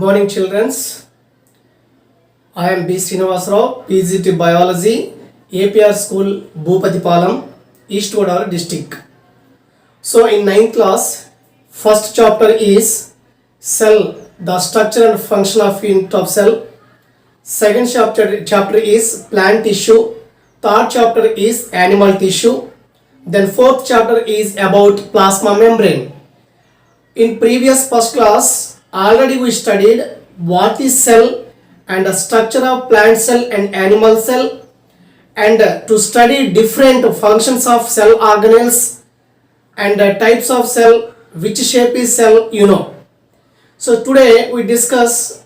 morning, children. I am B. Srinivasarao, PGT Biology, APR School, Bhupatipalam, East Godavari district. So, in 9th class, first chapter is cell, the structure and function of unit of cell. Second chapter is plant tissue. Third chapter is animal tissue. Then fourth chapter is about plasma membrane. In previous first class, already we studied what is cell and the structure of plant cell and animal cell, and to study different functions of cell organelles and types of cell, which shape is cell, So today we discuss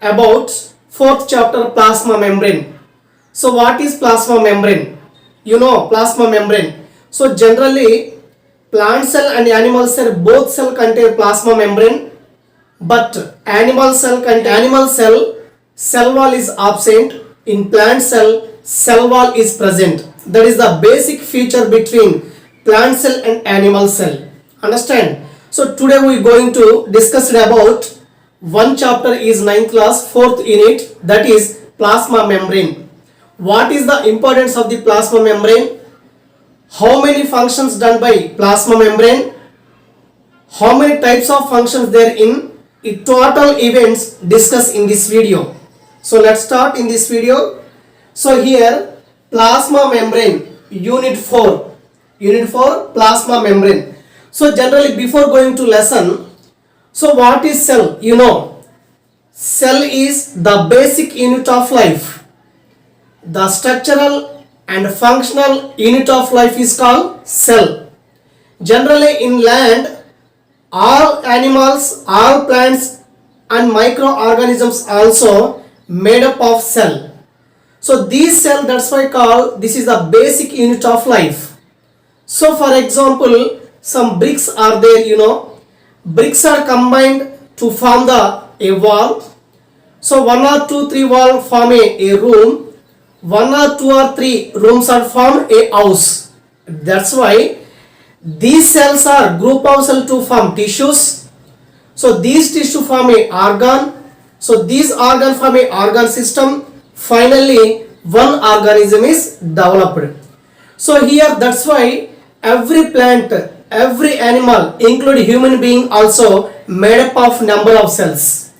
about fourth chapter, plasma membrane. So what is plasma membrane? Plasma membrane. So generally plant cell and animal cell, both cell contain plasma membrane, but animal cell cell wall is absent. In plant cell wall is present. That is the basic feature between plant cell and animal cell. Understand? So today we are going to discuss about one chapter is 9th class 4th unit, that is plasma membrane. What is the importance of the plasma membrane? How many functions done by plasma membrane? How many types of functions there in? Total events discussed in this video. So let's start in this video. So here plasma membrane, unit 4 plasma membrane. So generally before going to lesson, so what is cell? Cell is the basic unit of life. The structural and functional unit of life is called cell. Generally in land, all animals, all plants and microorganisms also made up of cell. So these cell, that's why this is the basic unit of life. So for example, some bricks are there, bricks are combined to form a wall. So 1 or 2, 3 wall form a room. 1 or 2 or 3 rooms are formed a house. That's why these cells are group of cells to form tissues. So these tissue form a organ. So these organ form a organ system. Finally, one organism is developed. So here that's why every plant, every animal, including human being, also made up of number of cells.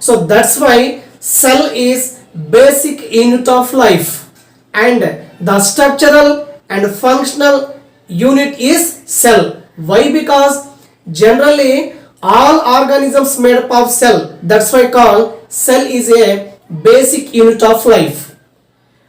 So that's why cell is basic unit of life, and the structural and functional unit is cell. Why? Because generally all organisms made up of cell. That's why cell is a basic unit of life.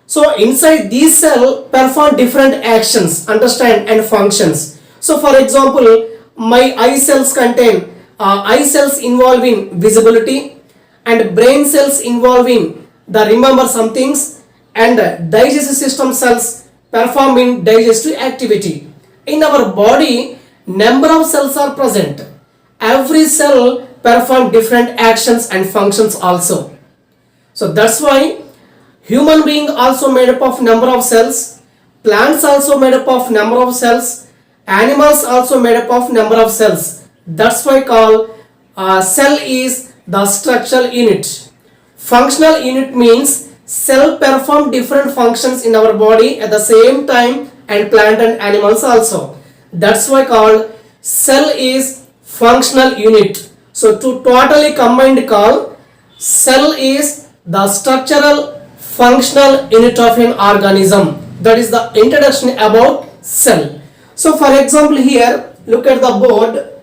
So inside these cell perform different actions, understand, and functions. So for example, my eye cells contain eye cells involving visibility, and brain cells involving the remember some things, and digestive system cells perform in digestive activity. In our body, number of cells are present. Every cell perform different actions and functions also. So that's why human being also made up of number of cells, plants also made up of number of cells, animals also made up of number of cells. That's why cell is the structural unit. Functional unit means cell perform different functions in our body at the same time, and plant and animals also. That's why cell is functional unit. So to totally combined cell is the structural functional unit of an organism. That is the introduction about cell. So for example here, look at the board.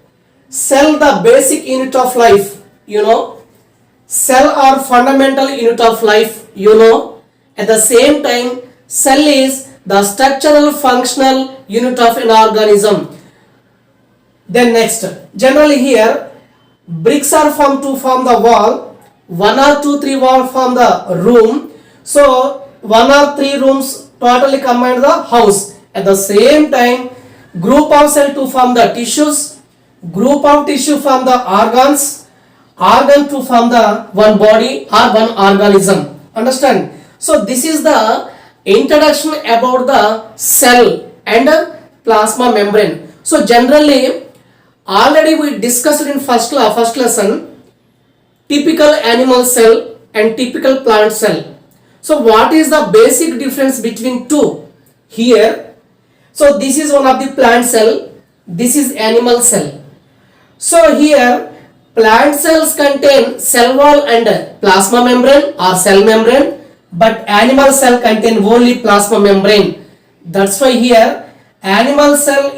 Cell, the basic unit of life, cell are fundamental unit of life, at the same time cell is the structural functional unit of an organism. Then next, generally here bricks are formed to form the wall. 1 or 2, 3 wall form the room. So 1 or 3 rooms totally combine the house. At the same time, group of cell to form the tissues, group of tissue form the organs, organ to form the one body or one organism. Understand? So this is the introduction about the cell and plasma membrane. So generally Already we discussed in first lesson typical animal cell and typical plant cell. So what is the basic difference between two here? So this is one of the plant cell, this is animal cell. So here plant cells contain cell wall and plasma membrane or cell membrane, but animal cell contain only plasma membrane. That's why here animal cell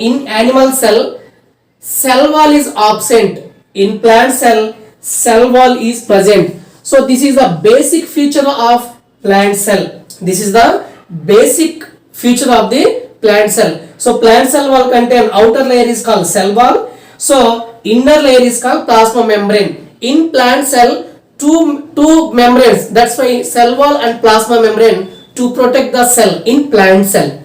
cell wall is absent. In plant cell wall is present. So this is the basic feature of plant cell. This is the basic feature of the plant cell. So plant cell wall contain outer layer is called cell wall. So inner layer is called plasma membrane. In plant cell two membranes, that's why cell wall and plasma membrane to protect the cell in plant cell.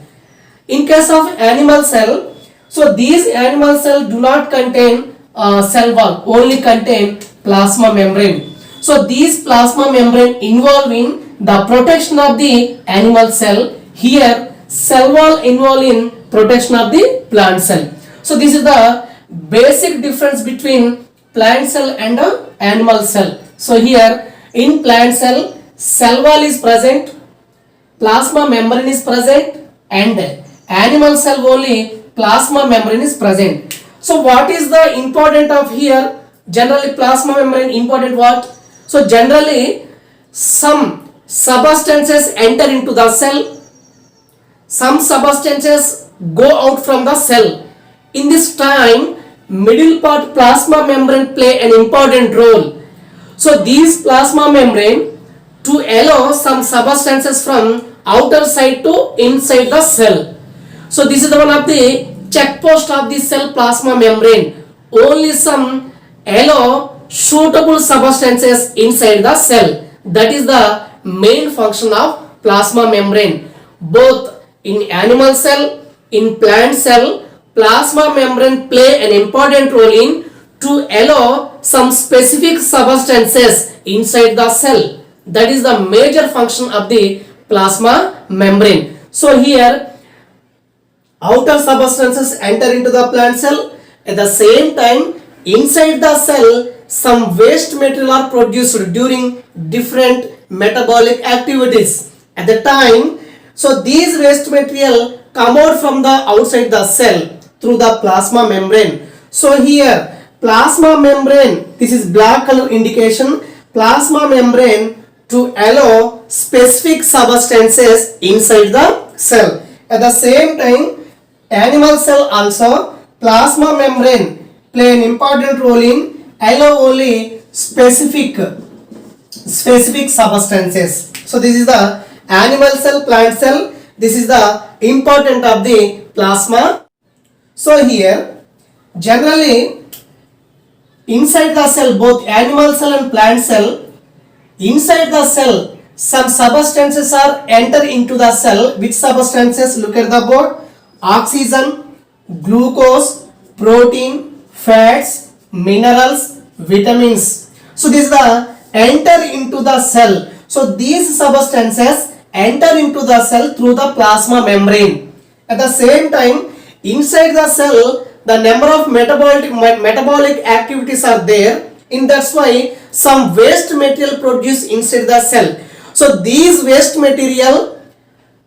In case of animal cell, so these animal cell do not contain cell wall, only contain plasma membrane. So these plasma membrane involve in the protection of the animal cell. Here cell wall involve in protection of the plant cell. So this is the basic difference between plant cell and animal cell. So here in plant cell wall is present, plasma membrane is present, and animal cell only plasma membrane is present. So what is the important of here? Generally plasma membrane important what? So generally some substances enter into the cell, some substances go out from the cell. In this time middle part plasma membrane play an important role. So these plasma membrane to allow some substances from outer side to inside the cell. So this is the one of the check post of the cell plasma membrane. Only some allow suitable substances inside the cell. That is the main function of plasma membrane. Both in animal cell, in plant cell, plasma membrane play an important role in to allow some specific substances inside the cell. That is the major function of the plasma membrane. So here outer substances enter into the plant cell. At the same time inside the cell some waste material are produced during different metabolic activities. At the time, so these waste material come out from the outside the cell through the plasma membrane. So here plasma membrane, this is black color indication, plasma membrane to allow specific substances inside the cell. At the same time animal cell also plasma membrane play an important role in allow only specific substances. So this is the animal cell, plant cell. This is the important of the plasma. So here generally inside the cell, both animal cell and plant cell, inside the cell some substances are enter into the cell. Which substances? Look at the board. Oxygen, glucose, protein, fats, minerals, vitamins. So this is the enter into the cell. So these substances enter into the cell through the plasma membrane. At the same time inside the cell the number of metabolic activities are there. In that's why some waste material produced inside the cell. So these waste material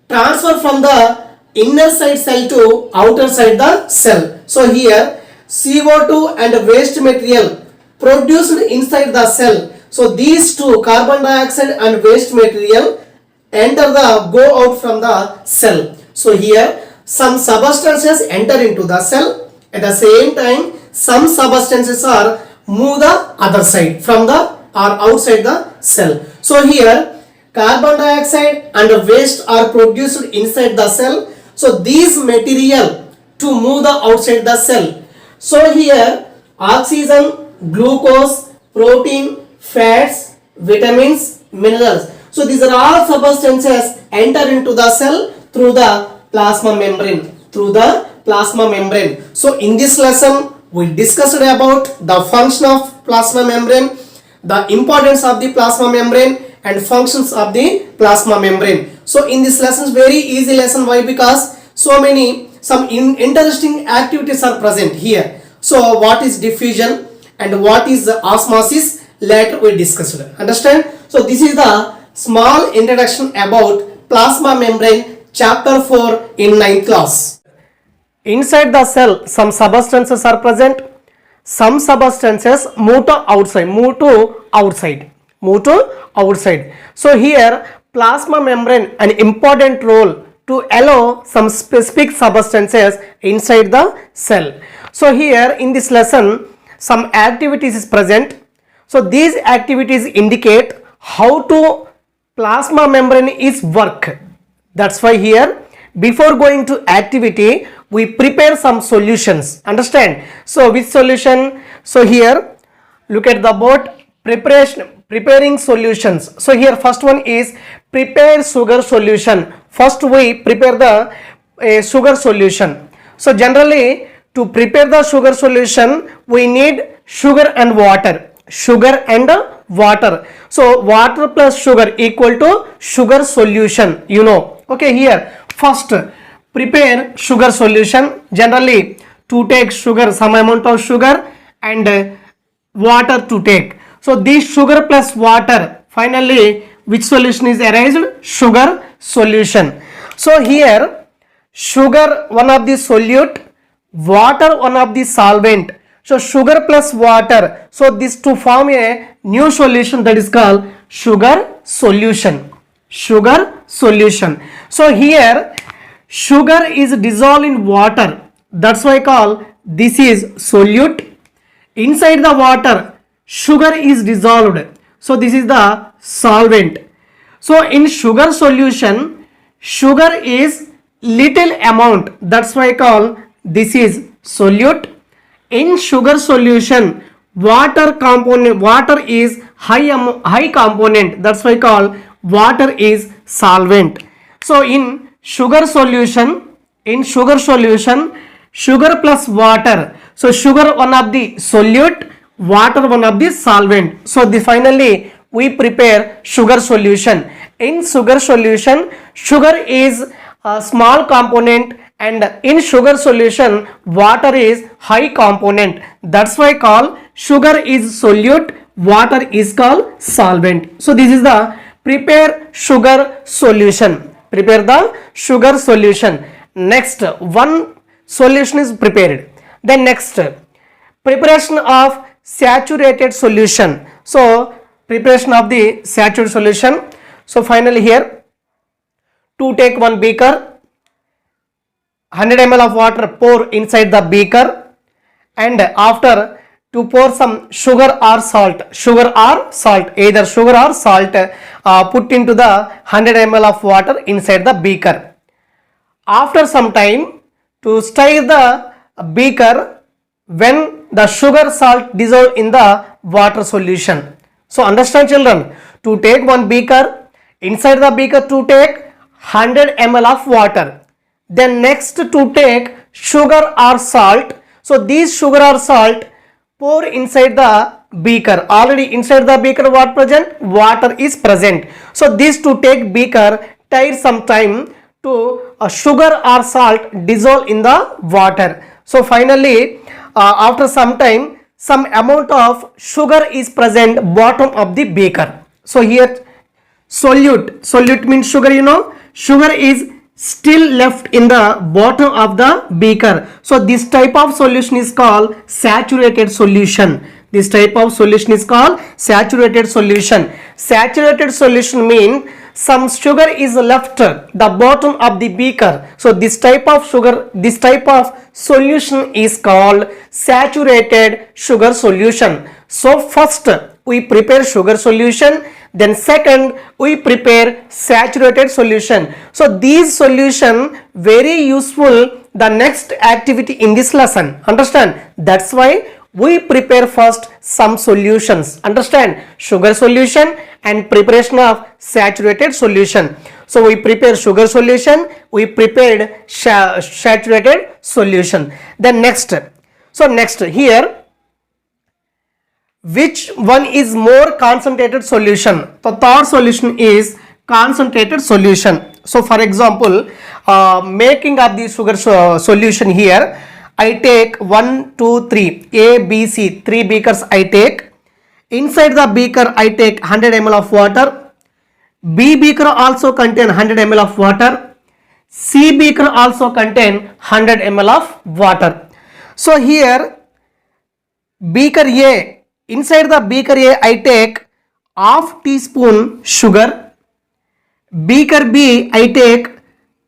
transfer from the inner side cell to outer side the cell. So here CO2 and waste material produced inside the cell. So these two, carbon dioxide and waste material, go out from the cell. So here some substances enter into the cell. At the same time some substances are move the other side from the or outside the cell. So here carbon dioxide and waste are produced inside the cell. So these material to move the outside the cell. So here oxygen, glucose, protein, fats, vitamins, minerals. So these are all substances enter into the cell through the plasma membrane. So in this lesson we discussed about the function of plasma membrane, the importance of the plasma membrane and functions of the plasma membrane. So in this lesson is very easy lesson. Why? Because so many some interesting activities are present here. So what is diffusion and what is the osmosis, later we discussed. Understand? So this is the small introduction about plasma membrane, chapter 4 in 9th class. Inside the cell some substances are present. Some substances move to outside. So here plasma membrane an important role to allow some specific substances inside the cell. So here in this lesson some activities is present. So these activities indicate how to plasma membrane is work. That's why here before going to activity we prepare some solutions. Understand? So which solution? So here look at the board, preparing solutions. So here first one is prepare sugar solution. First we prepare the sugar solution. So generally to prepare the sugar solution we need sugar and water. So water plus sugar equal to sugar solution, you know. Okay, here first prepare sugar solution. Generally to take sugar, some amount of sugar and water to take. So this sugar plus water, finally which solution is arised? Sugar solution. So here sugar one of the solute, water one of the solvent. So sugar plus water, so this to form a new solution that is called sugar solution. So here sugar is dissolved in water, that's why I call this is solute. Inside the water sugar is dissolved, so this is the solvent. So in sugar solution sugar is little amount, that's why I call this is solute. In sugar solution water is high component, that's why I call water is solvent. So in sugar solution sugar plus water, so sugar one of the solute, water one of the solvent. So finally we prepare sugar solution. In sugar solution sugar is a small component and in sugar solution water is high component, that's why I call sugar is solute, water is called solvent. So this is the prepare sugar solution. Next one solution is prepared. Then next preparation of saturated solution. So preparation of the saturated solution. So finally here to take one beaker, 100 ml of water pour inside the beaker, and after to pour some sugar or salt, either sugar or salt put into the 100 ml of water inside the beaker. After some time to stir the beaker when the sugar salt dissolve in the water solution. So understand children, to take one beaker, inside the beaker to take 100 ml of water, then next to take sugar or salt. So these sugar or salt pour inside the beaker. Already inside the beaker what present? Water is present. So this to take beaker take some time to sugar or salt dissolve in the water. So finally after some time some amount of sugar is present bottom of the beaker. So here solute means sugar, you know. Sugar is still left in the bottom of the beaker. So this type of solution is called saturated solution. Saturated solution means some sugar is left the bottom of the beaker. So this type of solution is called saturated sugar solution. So first we prepare sugar solution, then second we prepare saturated solution. So these solution very useful the next activity in this lesson. Understand? That's why we prepare first some solutions. Understand? Sugar solution and preparation of saturated solution. So we prepare sugar solution, we prepared saturated solution. Then next here which one is more concentrated solution? The third solution is concentrated solution. So for example making of the sugar solution here, I take 1, 2, 3, A, B, C, 3 beakers I take. Inside the beaker I take 100 ml of water. B beaker also contain 100 ml of water. C beaker also contain 100 ml of water. So here beaker A, inside the beaker A I take half teaspoon sugar. Beaker B I take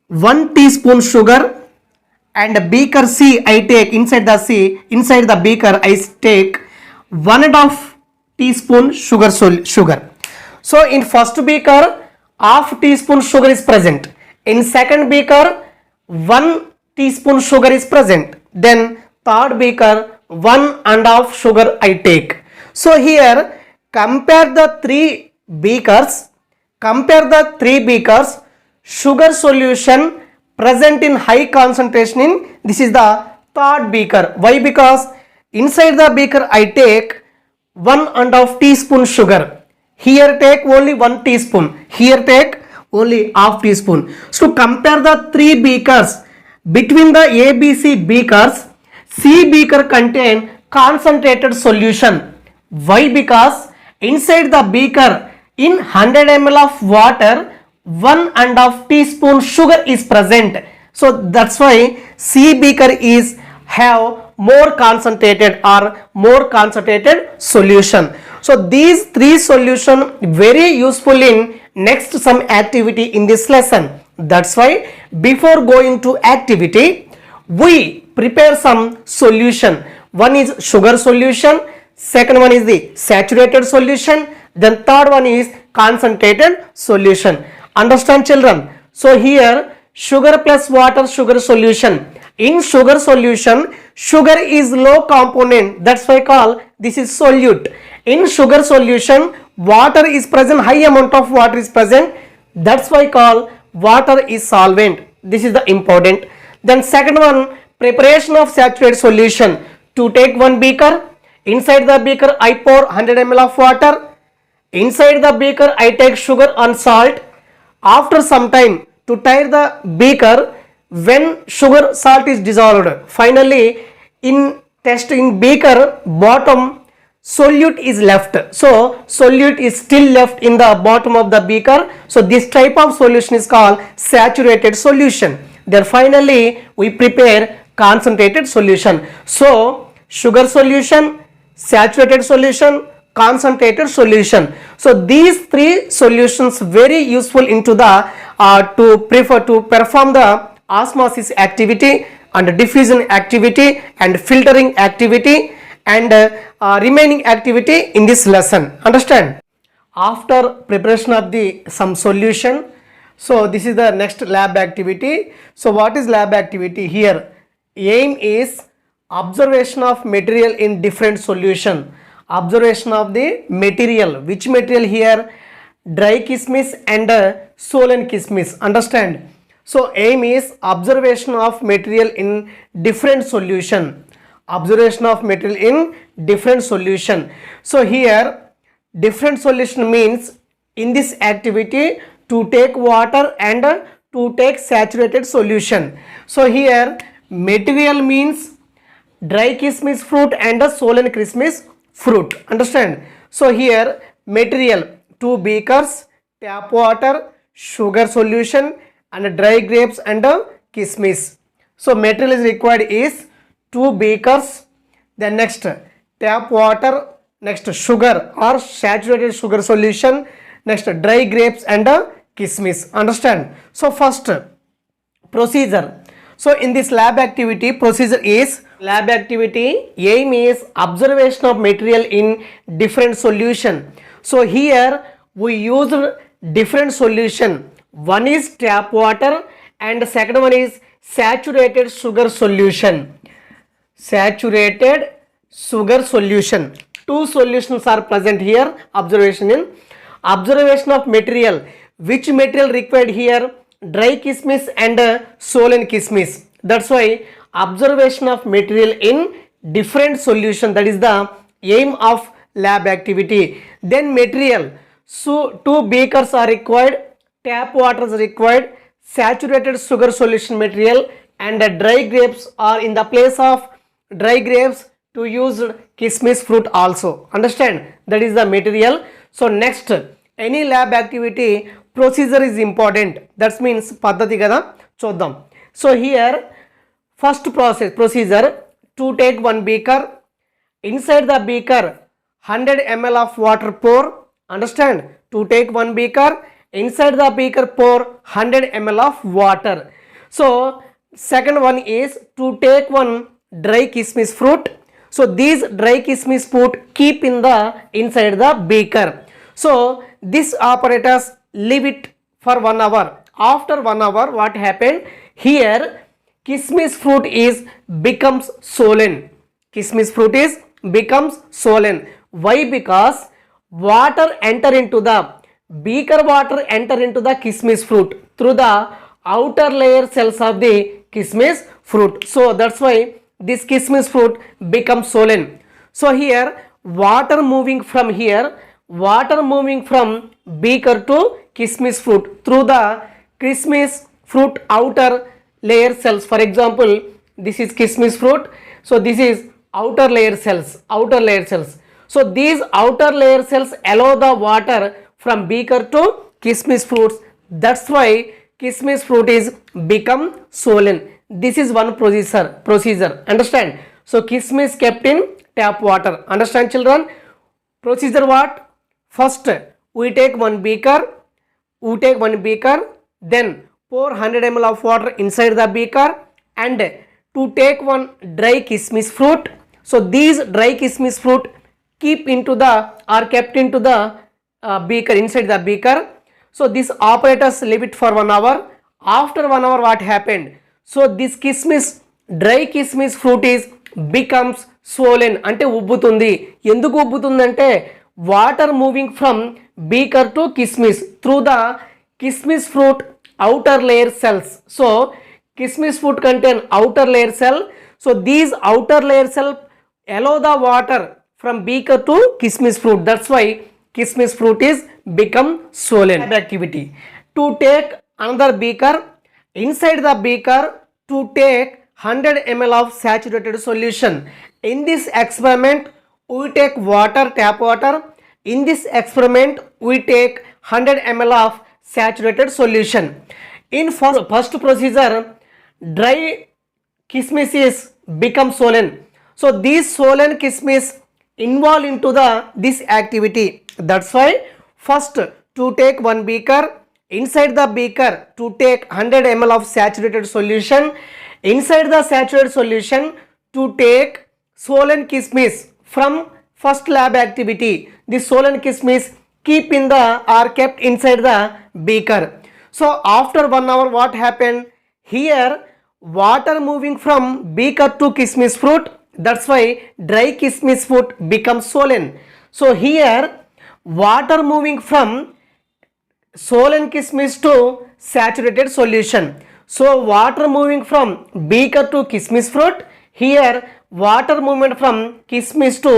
1 teaspoon sugar. And beaker C I take inside the beaker I take 1.5 teaspoon sugar. So in first beaker half teaspoon sugar is present. In second beaker 1 teaspoon sugar is present. Then third beaker 1.5 sugar I take. So here compare the three beakers. Sugar solution present in high concentration in this is the third beaker. Why? Because inside the beaker I take 1.5 teaspoon sugar. Here take only 1 teaspoon. Here take only half teaspoon. So compare the three beakers. Between the ABC beakers, C beaker contain concentrated solution. Why? Because inside the beaker in 100 ml of water 1.5 teaspoon sugar is present. So that's why C beaker is have more concentrated solution. So these three solution very useful in next some activity in this lesson. That's why before going to activity we prepare some solution. One is sugar solution, second one is the saturated solution, then third one is concentrated solution. Understand children? So here sugar plus water sugar solution. In sugar solution sugar is low component, that's why call this is solute. In sugar solution water is present, high amount of water is present, that's why call water is solvent. This is the important. Then second one, preparation of saturated solution. To take one beaker, inside the beaker I pour 100 ml of water. Inside the beaker I take sugar and salt. After some time to tire the beaker, when sugar salt is dissolved, finally in beaker bottom solute is left. So solute is still left in the bottom of the beaker. So this type of solution is called saturated solution. Then finally we prepare concentrated solution. So sugar solution, saturated solution, concentrated solution. So these three solutions very useful into the to perform the osmosis activity and diffusion activity and filtering activity and remaining activity in this lesson. Understand? After preparation of the some solution, so this is the next lab activity. So what is lab activity here? Aim is observation of material in different solution. Observation of the material. Which material here? Dry kismis and swollen kismis. Understand? So aim is observation of material in different solution. Observation of material in different solution. So here different solution means in this activity to take water and to take saturated solution. So here material means dry kismis fruit and swollen kismis fruit. Understand? So here material 2 beakers, tap water, sugar solution and dry grapes and kismis. So material is required is 2 beakers, then next tap water, next sugar or saturated sugar solution, next dry grapes and kismis. Understand? So first procedure. So in this lab activity procedure is lab activity aim is observation of material in different solution. So here we use different solution. One is tap water and second one is saturated sugar solution. Saturated sugar solution. Two solutions are present here. Observation of material. Which material required here? Dry kismis and swollen kismis. That's why observation of material in different solution, that is the aim of lab activity. Then material. So 2 beakers are required, tap water is required, saturated sugar solution material, and the dry grapes, or in the place of dry grapes to use kismis fruit also. Understand? That is the material. So next, any lab activity procedure is important. That means paddhati kada చూద్దాం. So here first procedure, to take one beaker, inside the beaker 100 ml of water pour. Understand? To take one beaker, inside the beaker pour 100 ml of water. So second one is to take one dry kismis fruit. So these dry kismis fruit keep in the inside the beaker. So this apparatus leave it for 1 hour. After 1 hour, what happened? Here kismis fruit is becomes swollen. Kismis fruit is becomes swollen. Why? Because water enter into the beaker, water enter into the kismis fruit through the outer layer cells of the kismis fruit. So that's why this kismis fruit becomes swollen. So here water moving from here, water moving from beaker to kismis fruit through the kismis fruit outer layer cells. For example, this is kismis fruit. So this is outer layer cells, outer layer cells. So these outer layer cells allow the water from beaker to kismis fruits. That's why kismis fruit is become swollen. This is one procedure. Understand? So kismis kept in tap water. Understand, children? Procedure what? First, we take one beaker, then pour 100 ml of water inside the beaker, and to take one dry kismis fruit. So these dry kismis fruit kept into the beaker, inside the beaker. So this apparatus leave it for 1 hour. After 1 hour, what happened? So this dry kismis fruit is becomes swollen. అంటే ఉబ్బుతుంది. ఎందుకు ఉబ్బుతుంది అంటే water moving from beaker to కిస్మిస్ through the kismis fruit outer layer cells. So kismis fruit contain outer layer cell. So these outer layer cell allow the water from beaker to kismis fruit. That's why kismis fruit is become swollen. Activity, to take another beaker, inside the beaker to take 100 ml of saturated solution. In this experiment we take water, tap water. In this experiment we take 100 ml of saturated solution. In first procedure, dry kismis is become swollen. So these swollen kismis involve into this activity. That's why first to take one beaker, inside the beaker to take 100 ml of saturated solution, inside the saturated solution to take swollen kismis. From first lab activity, this swollen kismis keep in the or kept inside the beaker. So after 1 hour, what happened? Here water moving from beaker to kismis fruit. That's why dry kismis fruit becomes swollen. So here water moving from swollen kismis to saturated solution. So water moving from beaker to kismis fruit. Here water movement from kismis to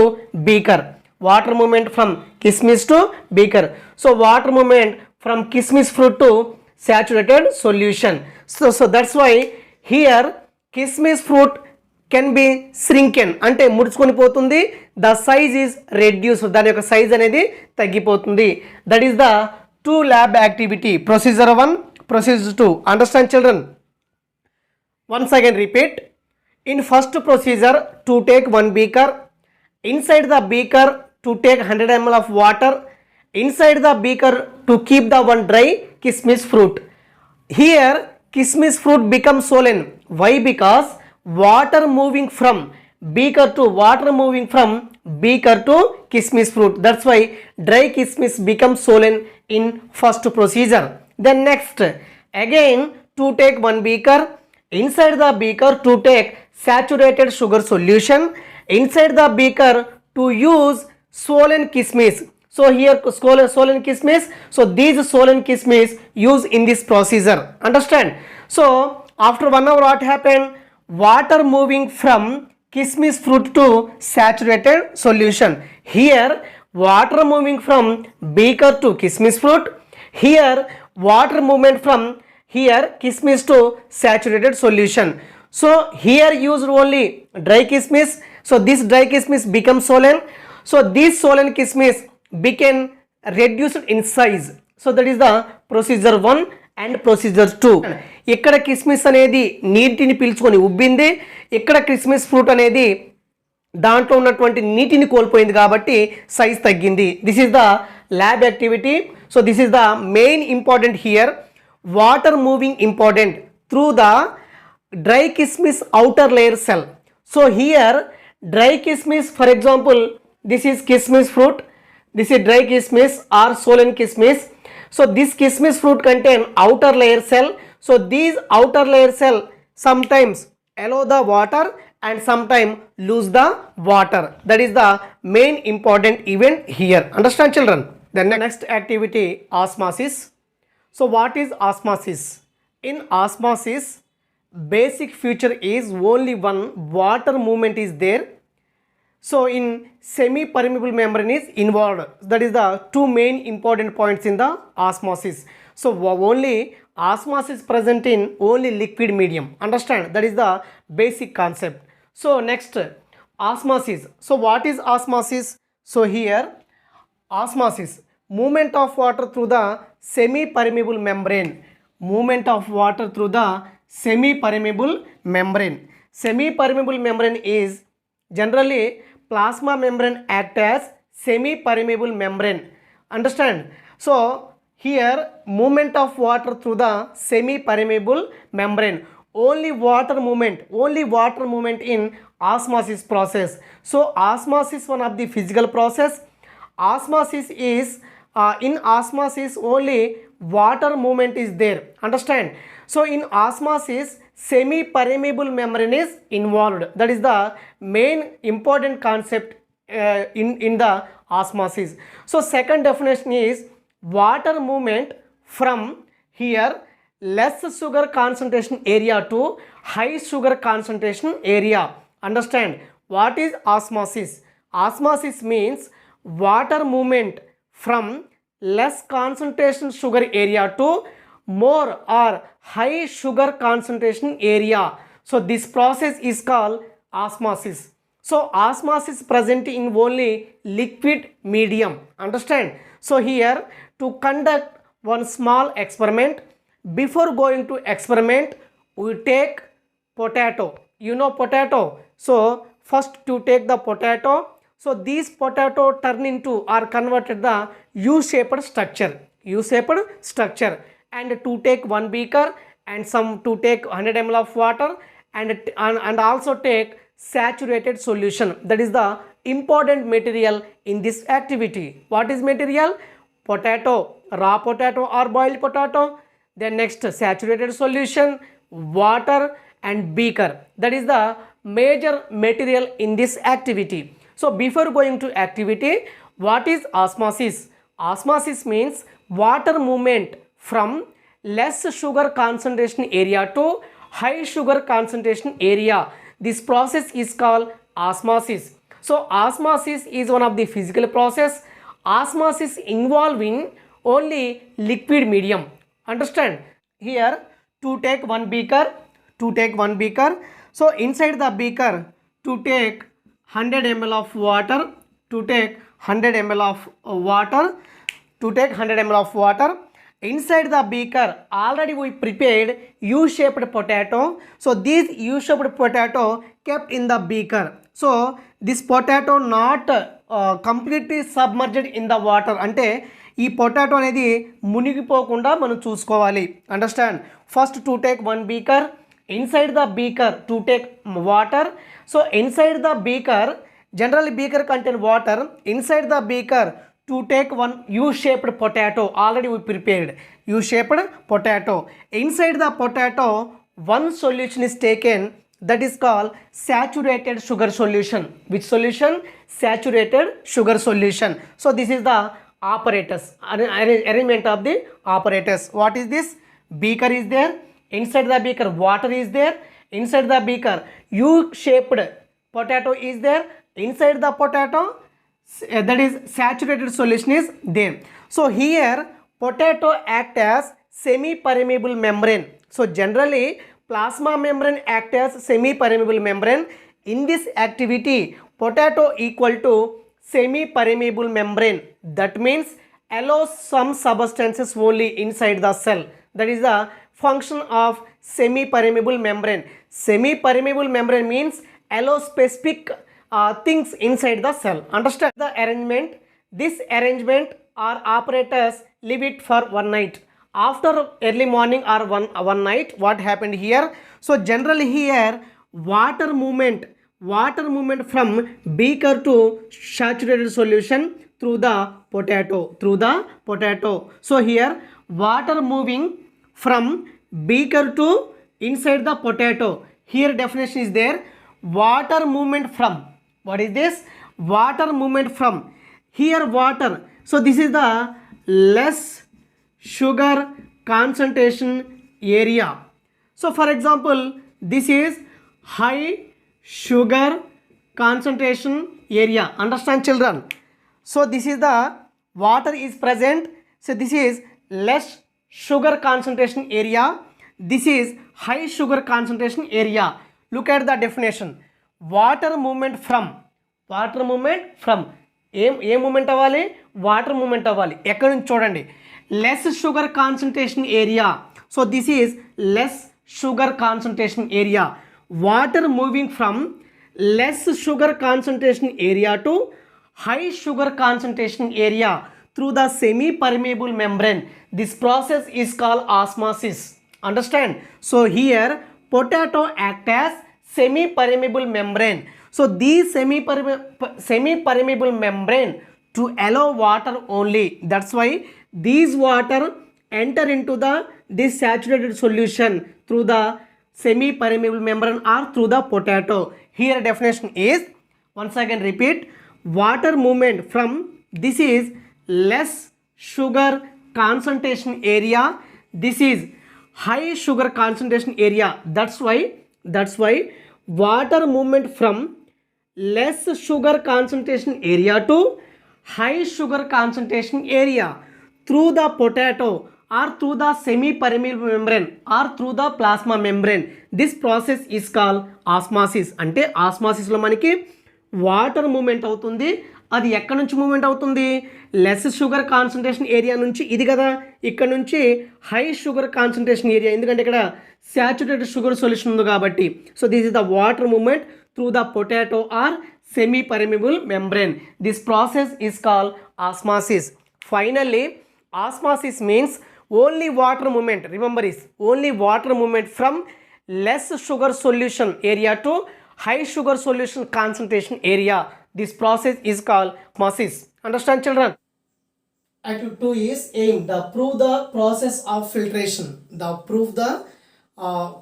beaker. Water movement from kismis to beaker. So water movement from kismis fruit to saturated solution. So that's why here kismis fruit can be shrunken. అంటే ముడుచుకొని పోతుంది. The size is reduced. దాని యొక్క size అనేది తగ్గిపోతుంది. That is the two lab activity. Procedure 1, procedure 2. Understand, children? Once again repeat. In first procedure, to take one beaker, inside the beaker to take 100 ml of water, inside the beaker to keep the one dry kismis fruit. Here kismis fruit becomes swollen. Why? Because water moving from beaker to kismis fruit. That's why dry kismis becomes swollen in first procedure. Then next, again to take one beaker, inside the beaker to take saturated sugar solution, inside the beaker to use swollen kismis. So here swollen kismis. So these swollen kismis use in this procedure. Understand? So after 1 hour, what happened? Water moving from kismis fruit to saturated solution. Here water moving from beaker to kismis fruit. Here water movement from here kismis to saturated solution. So here used only dry kismis. So this dry kismis becomes solen. So this solen kismis became reduced in size. So that is the procedure 1 and procedure 2. ఇక్కడ కిస్మిస్ అనేది నీటిని పీల్చుకొని ఉబ్బింది, ఇక్కడ కిస్మిస్ fruit అనేది దాంట్లో ఉన్నటువంటి నీటిని కోల్పోయింది కాబట్టి సైజ్ తగ్గింది. This is the lab activity. So this is the main important here. Water moving important through the dry kismis outer layer cell. So here dry kismis, for example this is kismis fruit, this is dry kismis or solen kismis. So this kismis fruit contain outer layer cell. So these outer layer cell sometimes allow the water and sometimes lose the water. That is the main important event here. Understand children? The next activity, osmosis. So what is osmosis? In osmosis, basic feature is only one water movement is there. So in semi permeable membrane is involved. That is the two main important points in the osmosis. So only osmosis present in only liquid medium. Understand? That is the basic concept. So next, osmosis. So what is osmosis? So here osmosis, movement of water through the semi permeable membrane. Movement of water through the semi permeable membrane. Semi permeable membrane is generally plasma membrane act as semi permeable membrane. Understand? So here movement of water through the semi permeable membrane. Only water movement in osmosis process. So osmosis one of the physical process. Osmosis is in osmosis only water movement is there. Understand? So in osmosis semi permeable membrane is involved. That is the main important concept in the osmosis. So second definition is water movement from here less sugar concentration area to high sugar concentration area. Understand? What is osmosis? Osmosis means water movement from less concentration sugar area to more or high sugar concentration area. So this process is called osmosis. So osmosis present in only liquid medium. Understand? So here to conduct one small experiment, before going to experiment we take potato. You know potato. So first to take the potato. So these potato turn into or converted the U-shaped structure. U-shaped structure. And to take one beaker and some to take 100 ml of water and also take saturated solution. That is the important material in this activity. What is material? Potato, raw potato or boiled potato. Then next saturated solution, water and beaker. That is the major material in this activity. So before going to activity, what is osmosis? Osmosis means water movement from less sugar concentration area to high sugar concentration area. This process is called osmosis. So osmosis is one of the physical process. Osmosis involving only liquid medium. Understand? Here to take one beaker. So inside the beaker to take 100 ml of water. Inside the beaker already we prepared U-shaped potato. So this U-shaped potato kept in the beaker. So this potato not completely submerged in the water. అంటే ఈ potato అనేది మునిగిపోకుండా మనం చూసుకోవాలి. Understand? First to take one beaker. Inside the beaker to take water. So inside the beaker, generally beaker contain water. Inside the beaker to take one U-shaped potato, already we prepared U-shaped potato. Inside the potato one solution is taken, that is called saturated sugar solution. Which solution? Saturated sugar solution. So this is the apparatus, arrangement of the apparatus. What is this? Beaker is there. Inside the beaker water is there. Inside the beaker U-shaped potato is there. Inside the potato that is saturated solution is there. So here potato act as semi-permeable membrane. So generally plasma membrane act as semi-permeable membrane. In this activity, potato equal to semi-permeable membrane. That means allows some substances only inside the cell. That is the function of semi-permeable membrane. Semi-permeable membrane means allow specific things inside the cell. Understand the arrangement? This arrangement or operators leave it for one night. After early morning or one night, what happened here? So generally here water movement from beaker to saturated solution through the potato. So here water moving from beaker to inside the potato. Here definition is there. Water movement from, what is this? Water movement from, here water. So this is the less sugar concentration area. So for example, this is high sugar concentration area. Understand children? So this is the water is present. So this is less sugar concentration area. This is high sugar concentration area. Look at the definition. Water movement from ఏ movement అవ్వాలి? Water movement అవ్వాలి. ఎక్కడి నుంచి చూడండి, less sugar concentration area. So this is less sugar concentration area. Water moving from less sugar concentration area to high sugar concentration area through the semi permeable membrane. This process is called osmosis. Understand? So here potato act as semi-permeable membrane. So these semi-permeable membrane to allow water only. That's why these water enter into this saturated solution through the semi-permeable membrane or through the potato. Here definition is, once again repeat, water movement from, this is less sugar concentration area, this is high sugar concentration area. That's why water movement from less sugar concentration area to high sugar concentration area through the potato or through the semi-permeable membrane or through the plasma membrane. This process is called osmosis. అంటే ఆస్మాసిస్లో మనకి water movement అవుతుంది. అది ఎక్కడి నుంచి moment అవుతుంది? Less sugar concentration area నుంచి, ఇది కదా, ఇక్కడ నుంచి హై షుగర్ కాన్సన్ట్రేషన్ ఏరియా, ఎందుకంటే ఇక్కడ saturated sugar solution ఉంది కాబట్టి. So this is the water movement through the potato or semi-permeable membrane. This process is called osmosis. Finally, osmosis means only water movement. Remember this, only water movement from less sugar solution area to high sugar solution concentration area. This process is called osmosis. Understand children? Activity 2 is aimed to prove the process of filtration.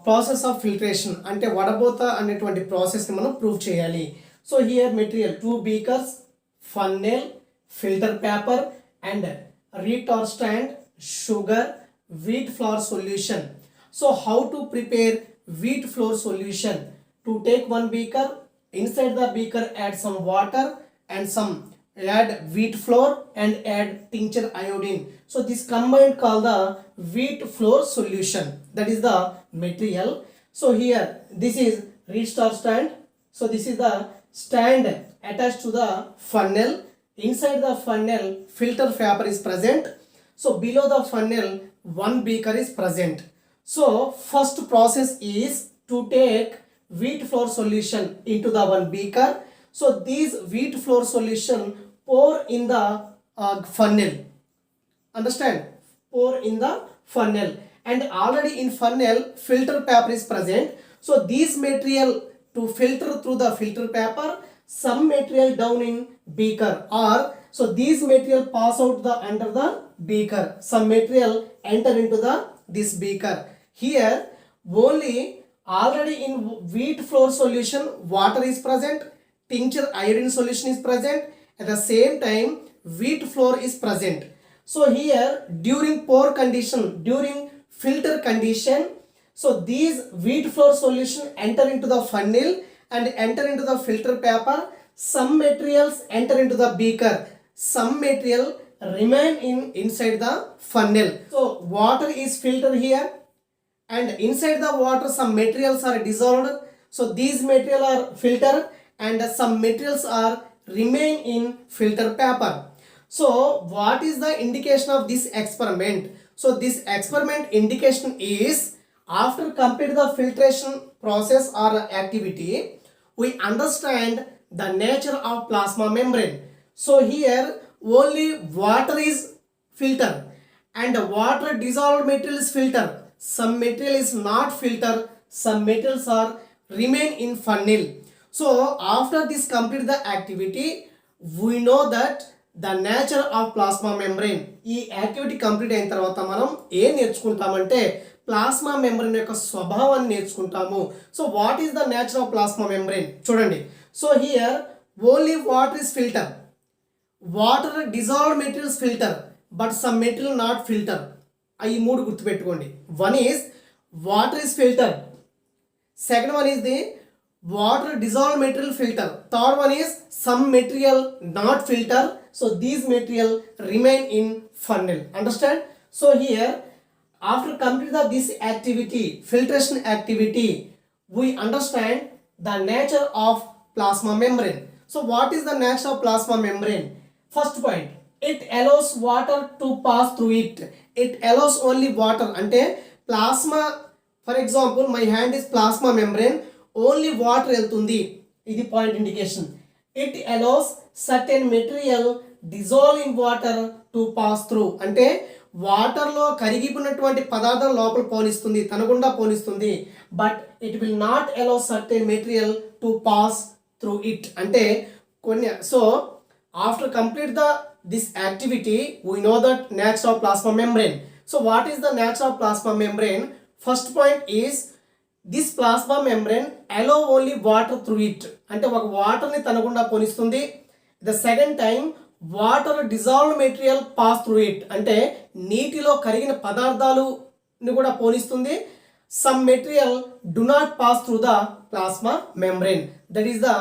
Process of filtration అంటే వడబోత అనేటువంటి ప్రాసెస్ని మనం prove చేయాలి. So here material 2 beakers, funnel, filter paper and retort stand, sugar, wheat flour solution. So how to prepare wheat flour solution? To take one beaker, inside the beaker add some water and some add wheat flour and add tincture iodine. So this combined called the wheat flour solution. That is the material. So here this is retort stand. So this is the stand attached to the funnel. Inside the funnel filter paper is present. So below the funnel one beaker is present. So first process is to take wheat flour solution into the one beaker. So these wheat flour solution pour in the funnel. Understand? Pour in the funnel, and already in funnel filter paper is present. So this material to filter through the filter paper, some material down in beaker, or so these material pass out the under the beaker, some material enter into this beaker. Here only already in wheat flour solution water is present, tincture iodine solution is present, at the same time wheat flour is present. So here during pour condition, during filter condition, so these wheat flour solution enter into the funnel and enter into the filter paper. Some materials enter into the beaker, some material remain inside the funnel. So water is filtered here, and inside the water some materials are dissolved. So these materials are filtered and some materials are remain in filter paper. So what is the indication of this experiment? So this experiment indication is after complete the filtration process or activity, we understand the nature of plasma membrane. So here only water is filtered and water dissolved material is filtered. Some material is not filtered, some materials are remain in funnel. So after this complete the activity, we know that the nature of plasma membrane. ఈ activity complete అయిన తర్వాత మనం ఏం నేర్చుకుంటామంటే plasma membrane యొక్క స్వభావాన్ని నేర్చుకుంటాము. So what is the nature of plasma membrane చూడండి. So here only water is filter, water dissolved materials filter but some material not filter. ఈ మూడు గుర్తుపెట్టుకోండి. One is water is filter, second one is the water dissolved material filter, third one is some material not filter, so these material remain in funnel. Understand? So here after complete the this activity, filtration activity, we understand the nature of plasma membrane. So what is the nature of plasma membrane? First point, it allows water to pass through it. It allows only water ante plasma. For example, my hand is plasma membrane, only water వెళ్తుంది, ఇది point indication. It allows certain material dissolve in water to pass through, అంటే వాటర్లో కరిగిపోయినటువంటి పదార్థం లోపల పోనిస్తుంది, తనగుండా పోనిస్తుంది, but it will not allow certain material to pass through it. అంటే కొన్ని. So after complete the this activity we know that nature of plasma membrane. So what is the nature of plasma membrane? First point is this plasma membrane allow only water through it, అంటే ఒక వాటర్ని తనకుండా పోనిస్తుంది. The second time water dissolved material pass through it, అంటే నీటిలో కరిగిన పదార్థాలుని కూడా పోనిస్తుంది. Some material do not pass through the plasma membrane. That is the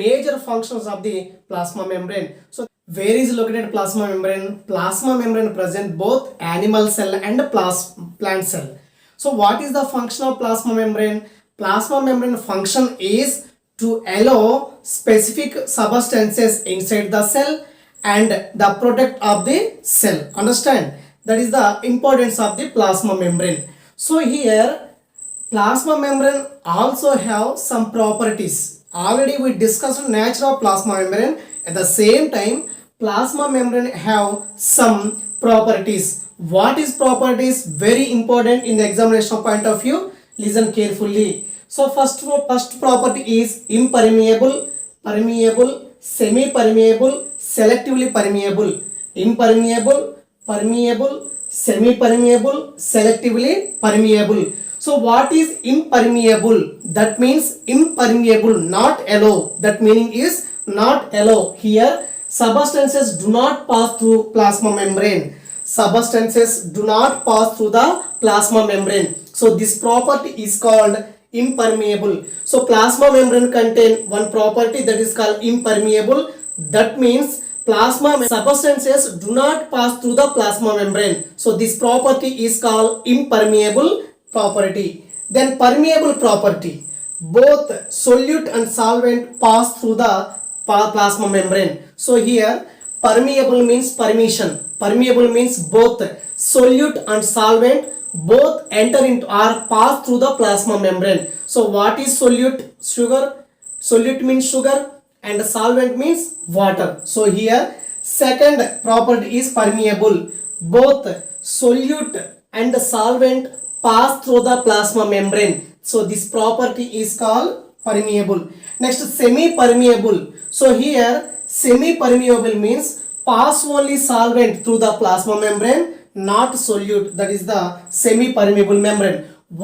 major functions of the plasma membrane. So where is located plasma membrane? Plasma membrane present both animal cell and plant cell. So what is the function of plasma membrane? Plasma membrane function is to allow specific substances inside the cell and the product of the cell. Understand? That is the importance of the plasma membrane. So here plasma membrane also have some properties. Already we discussed nature of plasma membrane. At the same time plasma membrane have some properties. What is properties? Very important in the examination point of view. Listen carefully. So first property is impermeable, permeable, semi permeable, selectively permeable. Impermeable, permeable, semi permeable, selectively permeable. So what is impermeable? That means impermeable, not allow. That meaning is not allow. Here substances do not pass through plasma membrane. Substances do not pass through the plasma membrane. So this property is called impermeable. So plasma membrane contain one property that is called impermeable. That means plasma substances do not pass through the plasma membrane. So this property is called impermeable property. Then permeable property. Both solute and solvent pass through the plasma membrane. So here permeable means permission. Permeable means both solute and solvent both enter into or pass through the plasma membrane. So what is solute? Sugar. Solute means sugar and solvent means water. So here second property is permeable. Both solute and solvent pass through the plasma membrane. So this property is called permeable. Next semi permeable. So here semi permeable means pass only solvent through the plasma membrane, not solute. That is the semi permeable membrane.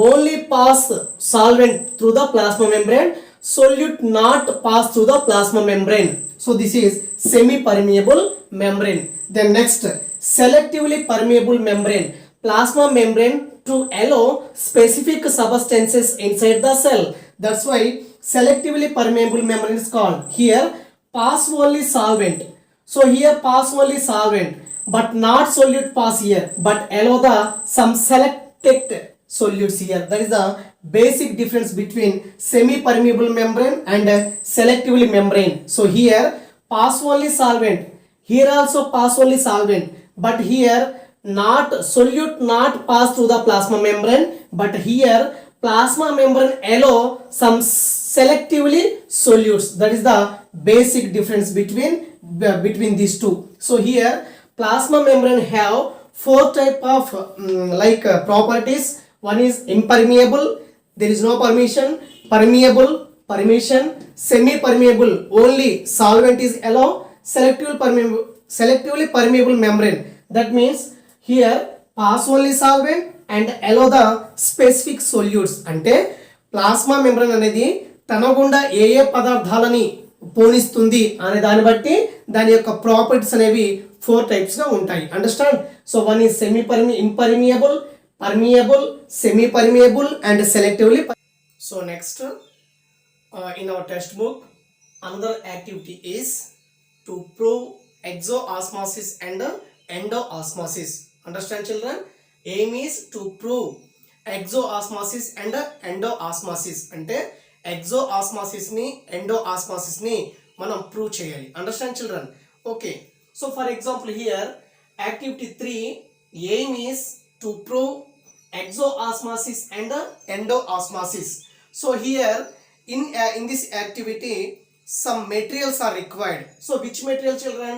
Only pass solvent through the plasma membrane, solute not pass through the plasma membrane. So this is semi permeable membrane. Then next selectively permeable membrane. Plasma membrane to allow specific substances inside the cell. That's why selectively permeable membrane is called. Here pass only solvent. So here pass only solvent, but not solute pass here, but allow the some selected solutes here. That is the basic difference between semi-permeable membrane and selectively membrane. So here pass only solvent, here also pass only solvent, but here not solute not pass through the plasma membrane, but here plasma membrane allow some selectively solutes. That is the basic difference between these two. So here plasma membrane have four type of properties. One is impermeable, there is no permission; permeable, permission; semi permeable, only solvent is allowed; selectively permeable membrane, that means here pass only solvent and allow the specific solutes. అంటే plasma membrane అనేది తన గుండా ఏ ఏ పదార్థాలని పోనిస్తుంది అనే దాన్ని బట్టి దాని యొక్క ప్రాపర్టీస్ అనేవి ఫోర్ టైప్స్ గా ఉంటాయి. Understand? So one is impermeable, permeable, semi permeable and selectively. So next in our textbook another activity is to prove exoosmosis and endoosmosis. Understand children? Aim is to prove exoosmosis and endoosmosis. అంటే exoosmosis ని endoosmosis ని మనం prove చేయాలి. Understand children? Okay. So for example here activity 3 aim is to prove exoosmosis and endoosmosis. So here in this activity some materials are required. So which material children?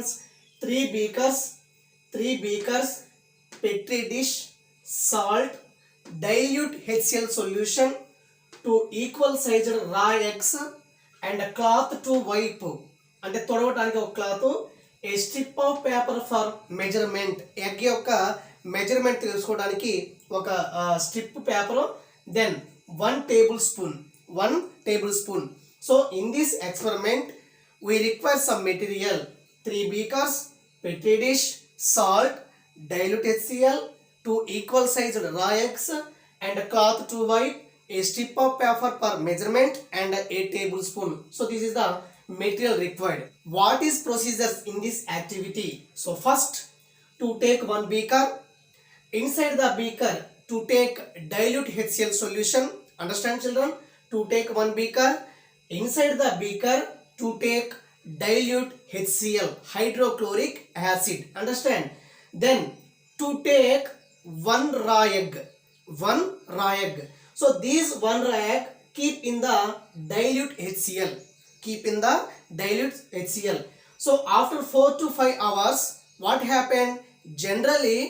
Three beakers, petri dish, salt, dilute HCl solution, two equal sized raw eggs and a cloth to wipe. అంటే తొడవడానికి ఒక cloth, a strip of paper for measurement, egg యొక్క measurement తెలుసుకోవడానికి ఒక strip paper, then 1 tablespoon. So in this experiment we require some material: 3 beakers, petri dish, salt, dilute HCl, 2 equal sized raw eggs and a cloth to wipe, a strip of paper per measurement and a tablespoon. So this is the material required. What is procedures in this activity? So first, to take 1 beaker, inside the beaker to take dilute HCl solution. Understand children? To take 1 beaker, inside the beaker to take dilute HCl, hydrochloric acid. Understand? Then to take 1 raw egg. So these 1 raw egg keep in the dilute HCl. So after 4 to 5 hours, what happened? Generally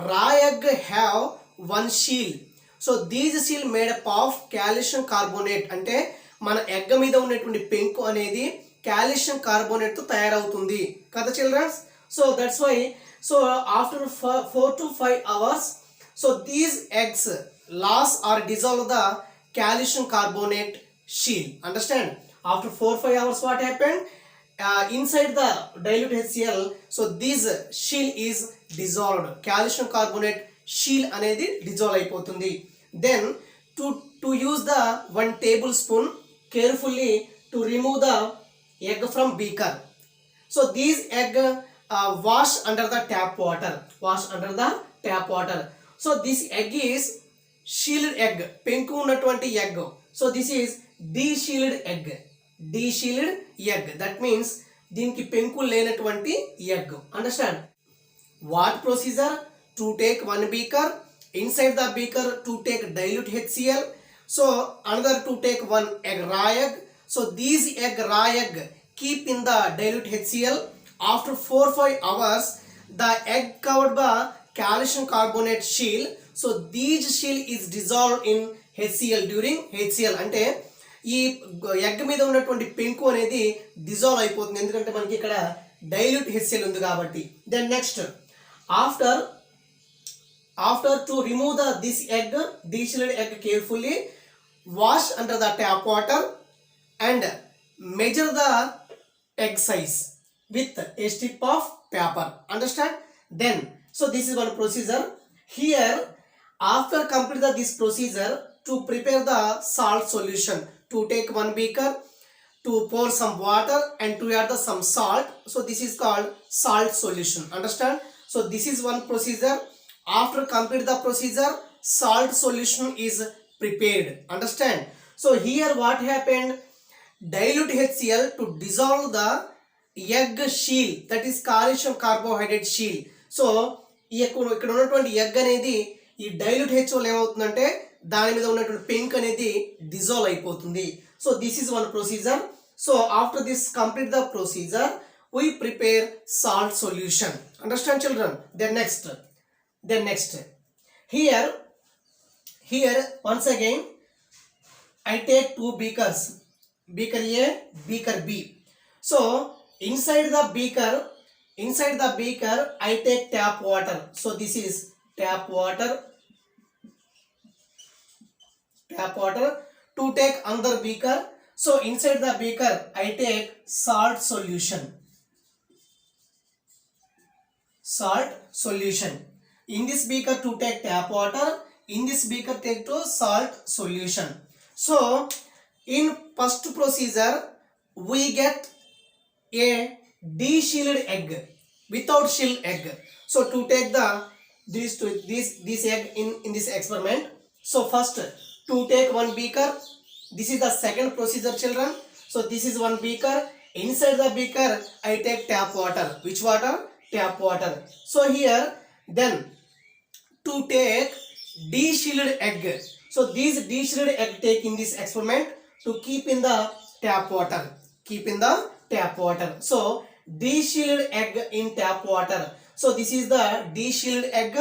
raw egg have 1 shield. So these shield made up of calcium carbonate. అంటే మన egg మీద ఉన్నటువంటి పెంకు అనేది calcium carbonate తో తయారవుతుంది కదా childrens. So that's why, so after 4 to 5 hours, so these eggs lost or dissolve the calcium carbonate shield. Understand? After 4-5 hours what happened? Inside the dilute HCl, so this shield is dissolved, calcium carbonate shield అనేది dissolve అయిపోతుంది. Then to use the 1 tablespoon carefully to remove the egg from beaker. So these egg wash under the tap water. So this egg is shielded egg, penku unnatuvanti egg. So this is de-shielded egg. That means దీనికి పెంకు లేనటువంటి egg. Understand? What procedure? To take 1 beaker, inside the beaker to take dilute HCl. So another to take 1 raw egg. So these raw egg keep in the dilute HCl. After 4-5 hours, the egg covered by calcium carbonate shield. So these shield is dissolved in HCl during HCl. అంటే ఈ egg మీద ఉన్నటువంటి పెంకు అనేది dissolve అయిపోతుంది, ఎందుకంటే మనకి ఇక్కడ డైల్యూట్ HCl ఉంది కాబట్టి. Then next after to remove this egg, de-shielded egg, carefully wash under the tap water and measure the egg size with a strip of paper. Understand? Then so this is one procedure. Here after complete this procedure, to prepare the salt solution, to take 1 beaker, to pour some water and to add the some salt. So this is called salt solution. Understand? So this is one procedure. After complete the procedure, salt solution is prepared. Understand? So here what happened? Dilute HCl to dissolve the egg shell, that is calcium carbohydrate shell. So ఇక్కడ ఉన్నటువంటి egg అనేది ఈ dilute హెచ్ఓలో ఏమవుతుందంటే దాని మీద ఉన్నటువంటి పెంక్ అనేది dissolve అయిపోతుంది. So this is one procedure. So after this complete the procedure we prepare salt solution. Understand children? Then next here once again I take two beakers, beaker A, beaker B. So inside the beaker I take tap water. So this is tap water. To take another beaker, so inside the beaker I take salt solution. In this beaker to take tap water, in this beaker take to salt solution. So in first procedure we get a de-shelled egg, without shell egg. So to take this egg in this experiment, so first to take one beaker, this is the second procedure children. So this is one beaker. Inside the beaker I take tap water. Which water? Tap water. So here then to take de-shelled egg. So these de-shelled egg take in this experiment to keep in the tap water. So de-shelled egg in tap water. So this is the de-shelled egg,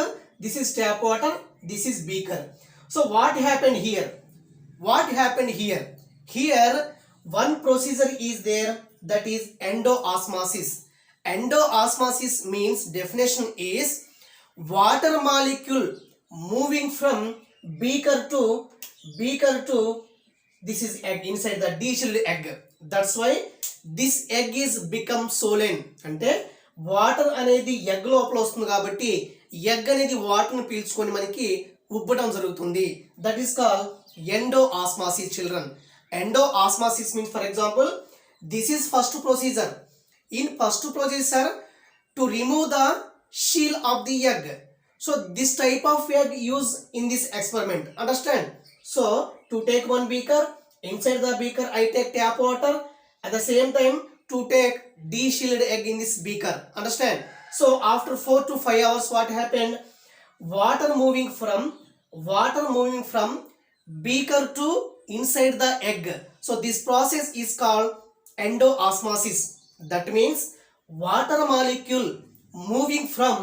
this is tap water, this is beaker. So what happened here? Here one procedure is there, that is endoosmosis. Endoosmosis means definition is water molecule moving from beaker to this is egg, inside the de-shelled egg. That's why this egg is become swollen. అంటే water అనేది egg లోపల వస్తుంది కాబట్టి egg అనేది వాటర్ని పీల్చుకొని మనకి ఉబ్బటం జరుగుతుంది. That is called endoosmosis children. Endoosmosis means, for example, this is first procedure. In first procedure to remove the shell of the egg. So this type of egg used in this experiment. Understand? So to take one beaker, inside the beaker I take tap water, at the same time to take de-shelled egg in this beaker. Understand? So after 4 to 5 hours what happened? Water moving from beaker to inside the egg. So this process is called endoosmosis. That means water molecule moving from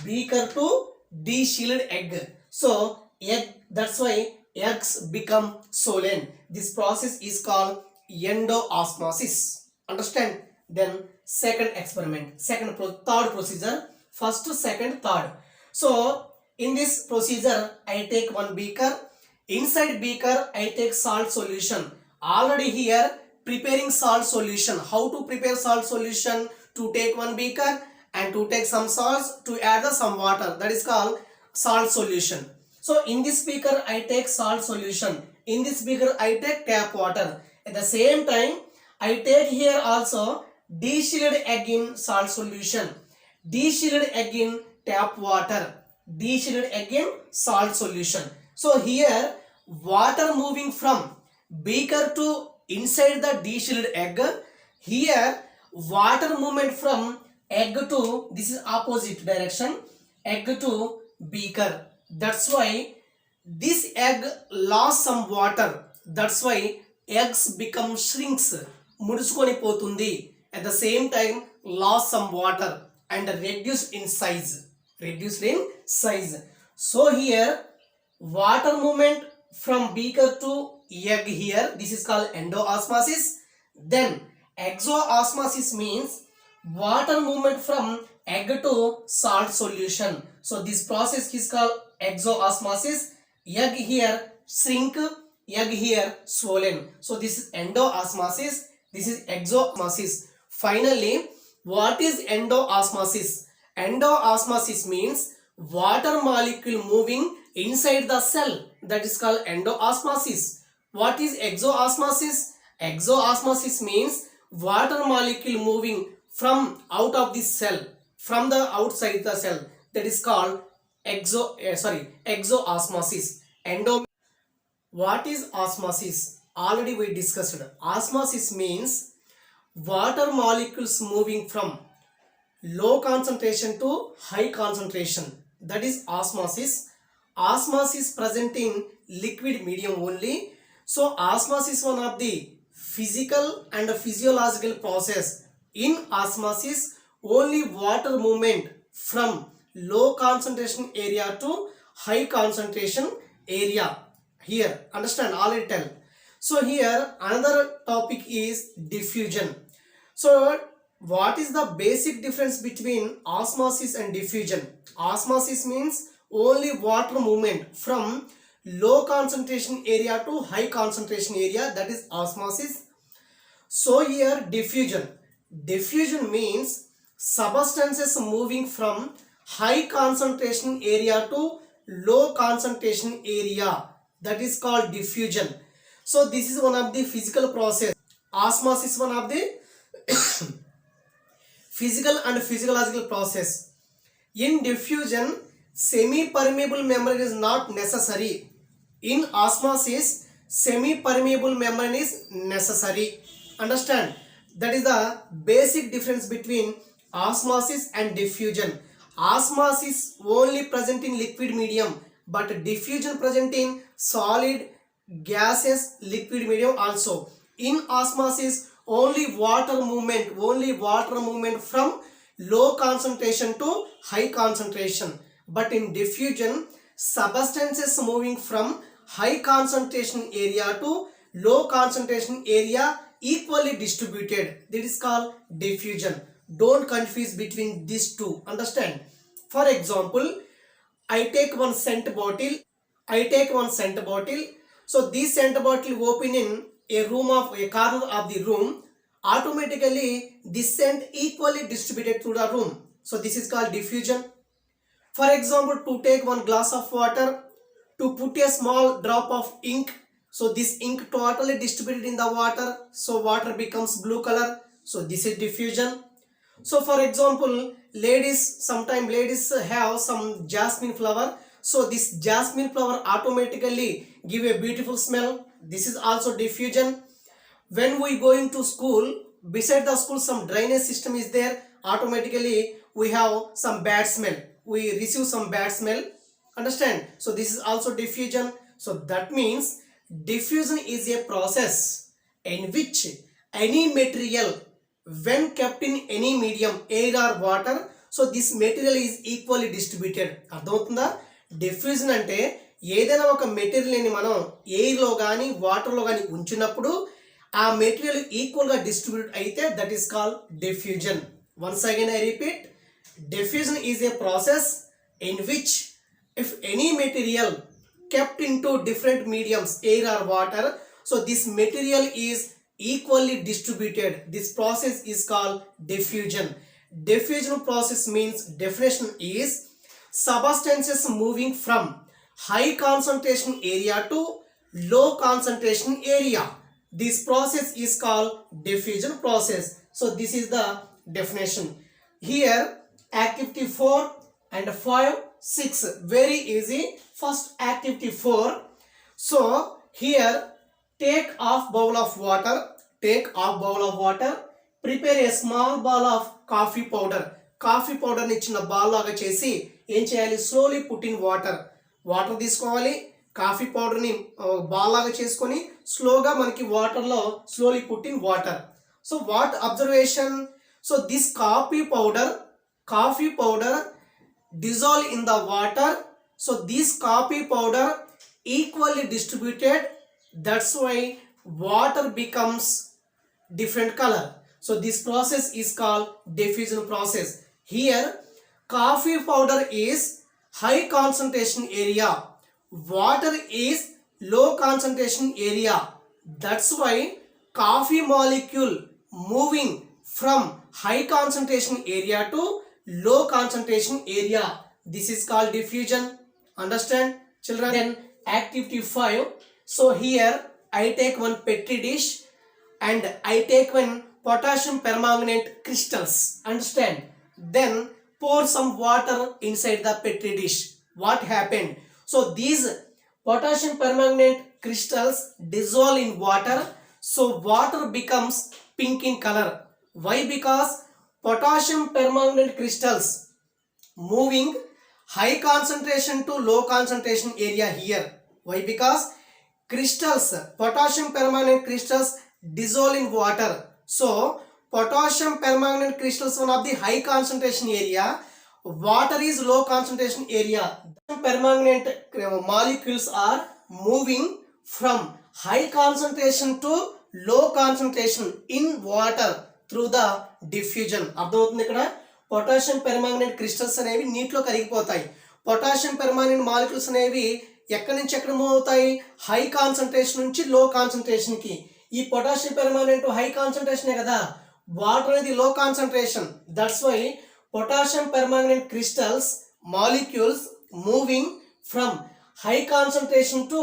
beaker to de-shelled egg. So egg, that's why eggs become swollen. This process is called endoosmosis. Understand? Then second experiment, third procedure, first, second, third. So in this procedure I take one beaker. Inside beaker I take salt solution. Already here preparing salt solution. How to prepare salt solution? To take one beaker and to take some salts, to add some water. That is called salt solution. So in this beaker I take salt solution. In this beaker I take tap water. At the same time I take here also de-shelled egg in salt solution, de-shelled egg in tap water, de-shelled egg in salt solution. So here water moving from beaker to inside the de-shelled egg. Here water movement from egg to, this is opposite direction, egg to beaker. That's why this egg lost some water. That's why eggs become shrinks, ముడుచుకొని పోతుంది. At the same time lost some water and reduced in size. So here water movement from beaker to egg, here this is called endoosmosis. Then exoosmosis means water movement from egg to salt solution. So this process is called exoosmosis. Egg here shrink, egg here swollen. So this is endoosmosis, this is exoosmosis. Finally, what is endoosmosis? Endoosmosis means water molecule moving inside the cell. That is called endoosmosis. What is exoosmosis? Exoosmosis means water molecule moving from out of the cell, from the outside the cell. That is called exoosmosis. What is osmosis? Already we discussed. Osmosis means water molecules moving from low concentration to high concentration. That is osmosis. Osmosis present in liquid medium only. So osmosis is one of the physical and physiological process. In osmosis, only water movement from low concentration area to high concentration area. Here, understand, already tell. So here another topic is diffusion. So what is the basic difference between osmosis and diffusion? Osmosis means only water movement from low concentration area to high concentration area, that is osmosis. So here diffusion. Diffusion means substances moving from high concentration area to low concentration area, that is called diffusion. So this is one of the physical process. Osmosis is one of the physical and physiological process. In diffusion, semi-permeable membrane is not necessary. In osmosis, semi-permeable membrane is necessary. Understand? That is the basic difference between osmosis and diffusion. Osmosis only present in liquid medium, but diffusion present in solid, gaseous, liquid medium also. In osmosis, only water movement from low concentration to high concentration. But in diffusion, substances moving from high concentration area to low concentration area equally distributed. That is called diffusion. Don't confuse between these two. Understand? For example, I take one scent bottle. So this scent bottle open in a corner of the room. Automatically, this scent equally distributed through the room. So this is called diffusion. For example, to take one glass of water, to put a small drop of ink. So this ink totally distributed in the water. So water becomes blue color. So this is diffusion. So for example, sometimes ladies have some jasmine flower. So this jasmine flower automatically give a beautiful smell. This is also diffusion. When we going to school, beside the school some drainage system is there. Automatically we have some bad smell. We receive some bad smell. Understand? So this is also diffusion. So that means diffusion is a process in which any material, when kept in any medium, air or water, so this material is equally distributed. అర్థమవుతుందా? Diffusion అంటే ఏదైనా ఒక మెటీరియల్ని మనం ఎయిర్లో కానీ వాటర్లో కానీ ఉంచినప్పుడు ఆ మెటీరియల్ ఈక్వల్గా డిస్ట్రిబ్యూట్ అయితే that is called diffusion. Once again I repeat, diffusion is a process in which if any material kept into different mediums, air or water, so this material is equally distributed. This process is called diffusion. Diffusion process means, definition is substances moving from high concentration area to low concentration area. This process is called diffusion process. So this is the definition. Here activity 4 and 5, 6, very easy. First activity 4. So here take half bowl of water, prepare a small ball of coffee powder. Coffee పౌడర్ని చిన్న ball లాగా చేసి ఏం చేయాలి, slowly put in water తీసుకోవాలి. Coffee పౌడర్ని ball లాగా చేసుకొని స్లోగా మనకి వాటర్లో slowly put in water. So what observation, so this coffee powder dissolve in the water. So this coffee powder equally distributed, that's why water becomes different color. So this process is called diffusion process. Here coffee powder is high concentration area, water is low concentration area, that's why coffee molecule moving from high concentration area to low concentration area, this is called diffusion. Understand, children? Then activity 5. So here I take one petri dish, and I take one potassium permanganate crystals, understand, then pour some water inside the petri dish. What happened? So these potassium permanganate crystals dissolve in water, so water becomes pink in color. Why? Because potassium permanganate crystals moving high concentration to low concentration area here. Why? Because crystals, potassium permanganate crystals dissolve in water, so potassium permanganate crystals one of the high concentration area, water is low concentration area. Permanganate molecules are moving from high concentration to low concentration in water through the diffusion. అర్థమవుతుంది ఇక్కడ potassium permanganate crystals అనేవి నీటిలో కరిగిపోతాయి. Potassium permanganate molecules అనేవి ఎక్కడి నుంచి ఎక్కడ move అవుతాయి? హై కాన్సంట్రేషన్ నుంచి లో కాన్సంట్రేషన్ కి. ఈ పొటాషియం పెర్మాంగనేట్ హై కాన్సంట్రేషనే కదా, వాటర్ అనేది low concentration. That's why potassium permanganate crystals molecules moving from high concentration to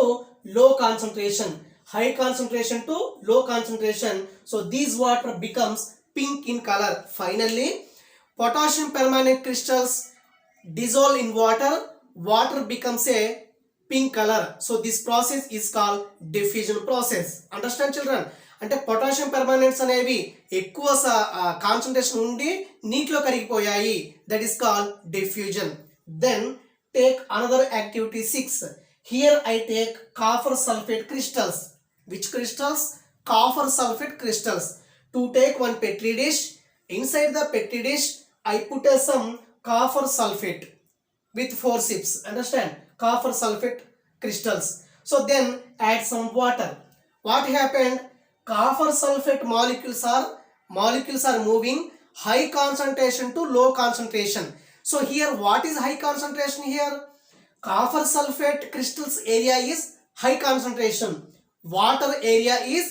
low concentration, high concentration to low concentration, so these water becomes pink in color. Finally potassium permanganate crystals dissolve in water, water becomes a pink color, so this process is called diffusion process. Understand children? అంటే potassium permanganates అనేవి ఎక్కువ concentration ఉండి నీటిలో కరిగిపోయాయి, that is called diffusion. Then take another activity 6. Here I take copper sulfate crystals. Which crystals? Copper sulfate crystals. To take one petri dish, inside the petri dish I put some copper sulfate with forceps. Understand? Copper sulfate crystals. So then add some water. What happened? Copper sulfate molecules are moving high concentration to low concentration. So here what is high concentration here? Copper sulfate crystals area is high concentration, water area is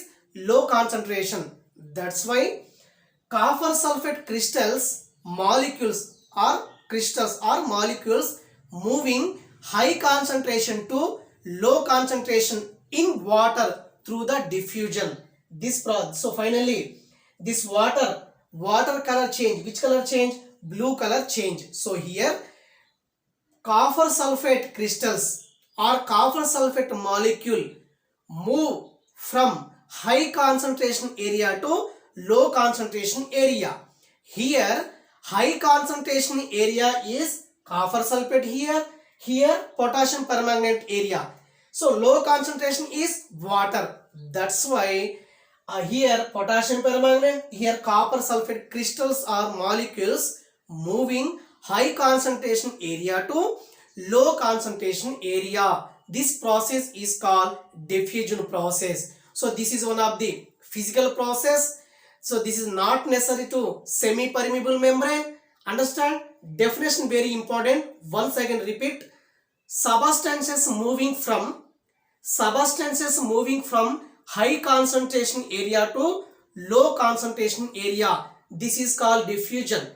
low concentration. That's why copper sulfate molecules are molecules moving high concentration to low concentration in water through the diffusion. This process. So finally this water color change. Which color change? Blue color change. So here copper sulfate crystals or copper sulfate molecule move from high concentration area to low concentration area. Here high concentration area is copper sulfate, here potassium permanganate area, so low concentration is water. That's why here potassium permanganate, here copper sulfate crystals are molecules moving high concentration area to low concentration area. This process is called diffusion process. So this is one of the physical process. So this is not necessary to semi permeable membrane. Understand? Definition very important. Once again repeat. Substances moving from high concentration area to low concentration area, this is called diffusion.